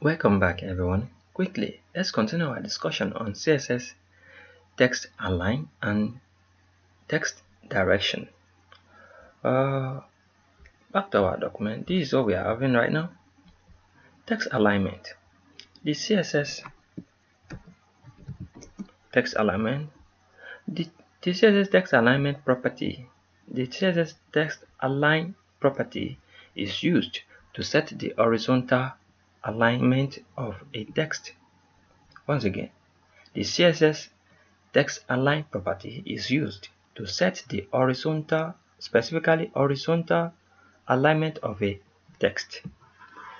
Welcome back everyone. Quickly, let's continue our discussion on CSS, text align and text direction. Back to our document. This is what we are having right now. Text alignment. The CSS text alignment. The CSS text alignment property. The CSS text align property is used to set the horizontal alignment of a text. Once again, the CSS text align property is used to set the specifically horizontal alignment of a text.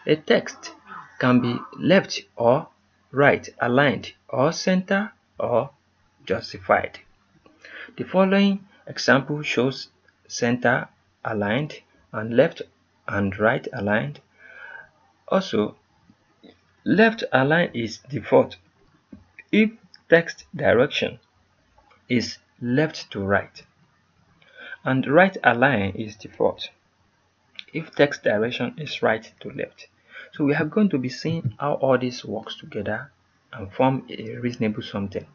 A text can be left or right aligned or center or justified. The following example shows center aligned and left and right aligned. Also, left align is default if text direction is left to right, and right align is default if text direction is right to left. So we are going to be seeing how all this works together and form a reasonable something.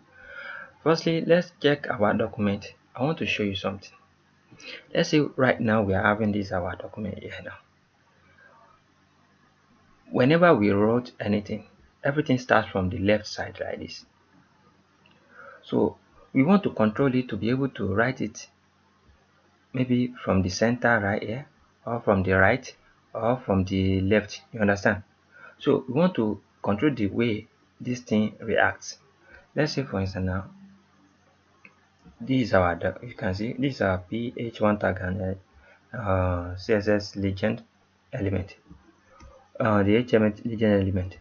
Firstly, let's check our document. I want to show you something. Let's say right now we are having this our document here now. Whenever we wrote anything, everything starts from the left side like this. So we want to control it to be able to write it maybe from the center right here, or from the right, or from the left. You understand? So we want to control the way this thing reacts. Let's say for instance now, this is our you can see this is our ph1 tag and css legend element, the HTML legend element.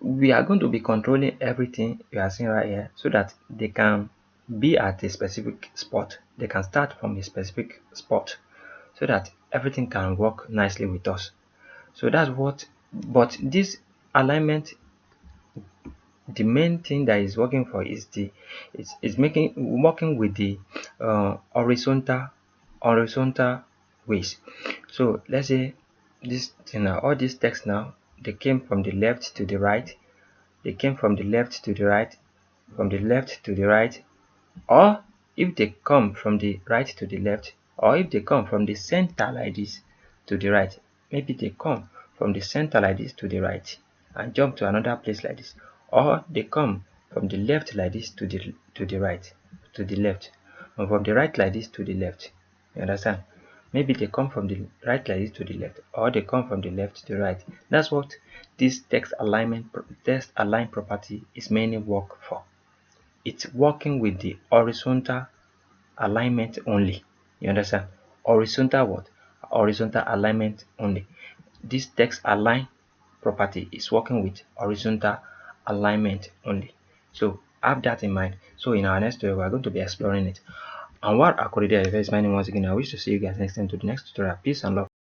We are going to be controlling everything you are seeing right here so that they can be at a specific spot. They can start from a specific spot so that everything can work nicely with us. So that's what, but this alignment, the main thing that is working for is working with the horizontal ways. So let's say this thing now, all these text now, they came from the left to the right, they came from the left to the right, from the left to the right, or if they come from the right to the left, or if they come from the center like this to the right, maybe they come from the center like this to the right and jump to another place like this, or they come from the left like this to the right, to the left, and from the right like this to the left. You understand? Maybe they come from the right like this to the left, or they come from the left to the right. That's what this text align property is mainly work for. It's working with the horizontal alignment only. You understand? Horizontal what? Horizontal alignment only. This text align property is working with horizontal alignment only. So have that in mind. So in our next tutorial, we are going to be exploring it. And what akorede is my name once again. I wish to see you guys next time to the next tutorial. Peace and love.